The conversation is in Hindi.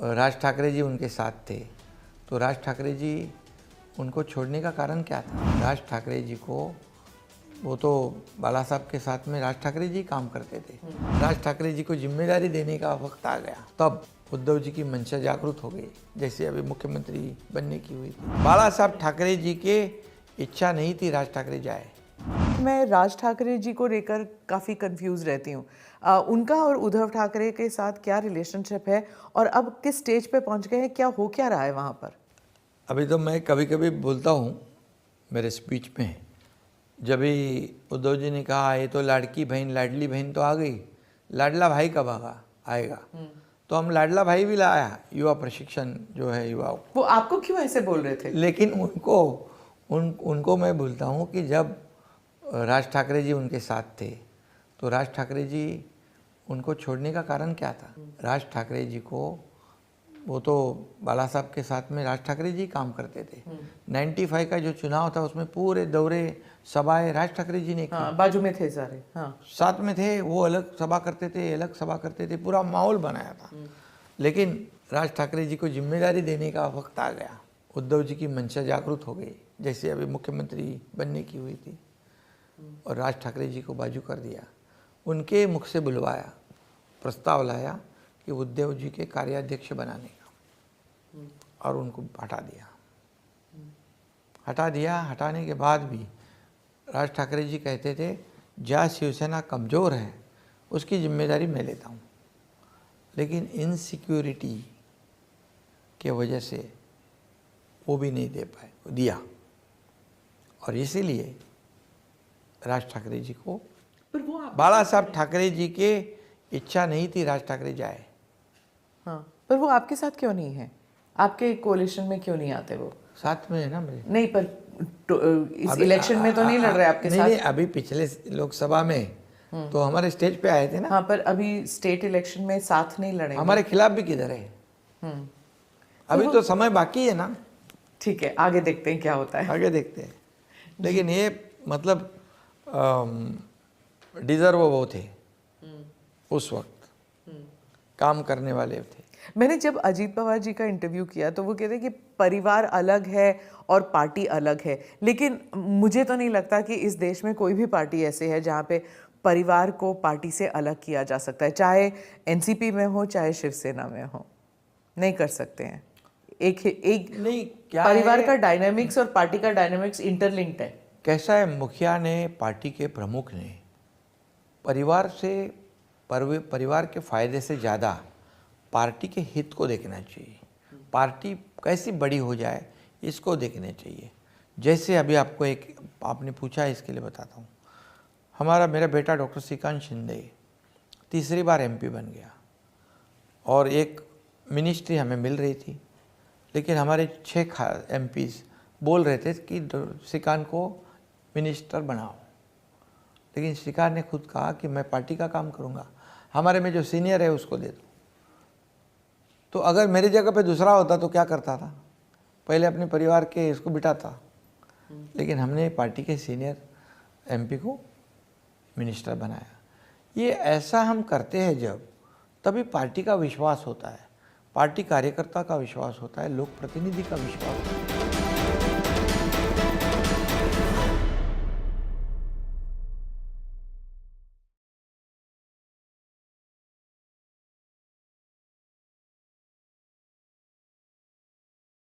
राज ठाकरे जी उनके साथ थे, तो राज ठाकरे जी उनको छोड़ने का कारण क्या था? राज ठाकरे जी को, वो तो बाला साहब के साथ में राज ठाकरे जी काम करते थे। राज ठाकरे जी को जिम्मेदारी देने का वक्त आ गया, तब उद्धव जी की मंशा जागृत हो गई, जैसे अभी मुख्यमंत्री बनने की हुई थी। बाला साहब ठाकरे जी के इच्छा नहीं थी राज ठाकरे जाए। मैं राज ठाकरे जी को लेकर काफ़ी कंफ्यूज रहती हूँ। उनका और उद्धव ठाकरे के साथ क्या रिलेशनशिप है और अब किस स्टेज पे पहुँच गए हैं, क्या हो क्या रहा है वहाँ पर? अभी तो मैं कभी कभी बोलता हूँ मेरे स्पीच में, जब भी उद्धव जी ने कहा ये तो लाड़की बहन लाडली बहन तो आ गई, लाडला भाई कब आएगा? तो हम लाडला भाई भी लाया, युवा प्रशिक्षण जो है युवाओं। वो आपको क्यों ऐसे बोल रहे थे? लेकिन उनको मैं बोलता हूँ कि जब राज ठाकरे जी उनके साथ थे, तो राज ठाकरे जी उनको छोड़ने का कारण क्या था? राज ठाकरे जी को, वो तो बाला साहब के साथ में राज ठाकरे जी काम करते थे। 95 का जो चुनाव था उसमें पूरे दौरे सभाएं राज ठाकरे जी ने की। हाँ, बाजू में थे सारे। हाँ, साथ में थे, वो अलग सभा करते थे, अलग सभा करते थे, पूरा माहौल बनाया था। लेकिन राज ठाकरे जी को जिम्मेदारी देने का वक्त आ गया, उद्धव जी की मंशा जागृत हो गई, जैसे अभी मुख्यमंत्री बनने की हुई थी, और राज ठाकरे जी को बाजू कर दिया। उनके मुख से बुलवाया, प्रस्ताव लाया कि उद्धव जी के कार्याध्यक्ष बनाने का, और उनको हटा दिया। हटाने के बाद भी राज ठाकरे जी कहते थे जहाँ शिवसेना कमज़ोर है उसकी जिम्मेदारी मैं लेता हूँ, लेकिन इनसिक्योरिटी के वजह से वो भी नहीं दे पाए, दिया। और इसीलिए राज ठाकरे जी को, बाला साहब ठाकरे जी के इच्छा नहीं थी राज ठाकरे जाए। हाँ, पर वो आपके साथ क्यों नहीं है? आपके कोalition में क्यों नहीं आते वो? साथ में है ना मेरे। नहीं, पर इस इलेक्शन में तो नहीं लड़ रहे आपके साथ? नहीं, अभी पिछले लोकसभा में तो हमारे स्टेज पे आए थे ना। हाँ, पर अभी स्टेट इलेक्शन में साथ नहीं लड़ेंगे। हमारे खिलाफ भी किधर है? अभी तो समय बाकी है ना। ठीक है, आगे देखते हैं क्या होता है। आगे देखते हैं। लेकिन ये मतलब डिजर्व वो थे उस वक्त, काम करने वाले थे। मैंने जब अजीत पवार जी का इंटरव्यू किया तो वो कहते कि परिवार अलग है और पार्टी अलग है, लेकिन मुझे तो नहीं लगता कि इस देश में कोई भी पार्टी ऐसे है जहाँ पे परिवार को पार्टी से अलग किया जा सकता है, चाहे एनसीपी में हो चाहे शिवसेना में हो। नहीं कर सकते हैं। एक नहीं, क्या परिवार है, का डायनामिक्स और पार्टी का डायनामिक्स इंटरलिंक्ड है। कैसा है, मुखिया ने, पार्टी के प्रमुख ने परिवार के फायदे से ज़्यादा पार्टी के हित को देखना चाहिए, पार्टी कैसी बड़ी हो जाए इसको देखना चाहिए। जैसे अभी आपको आपने पूछा, इसके लिए बताता हूँ। मेरा बेटा डॉक्टर श्रीकांत शिंदे तीसरी बार एमपी बन गया, और एक मिनिस्ट्री हमें मिल रही थी, लेकिन हमारे 6 एमपीज बोल रहे थे कि श्रीकांत को मिनिस्टर बनाओ, लेकिन श्रीकांत ने खुद कहा कि मैं पार्टी का काम करूँगा, हमारे में जो सीनियर है उसको दे दो। तो अगर मेरी जगह पे दूसरा होता तो क्या करता था? पहले अपने परिवार के इसको बिठाता, लेकिन हमने पार्टी के सीनियर एमपी को मिनिस्टर बनाया। ये ऐसा हम करते हैं जब, तभी पार्टी का विश्वास होता है, पार्टी कार्यकर्ता का विश्वास होता है, लोक प्रतिनिधि का विश्वास होता है।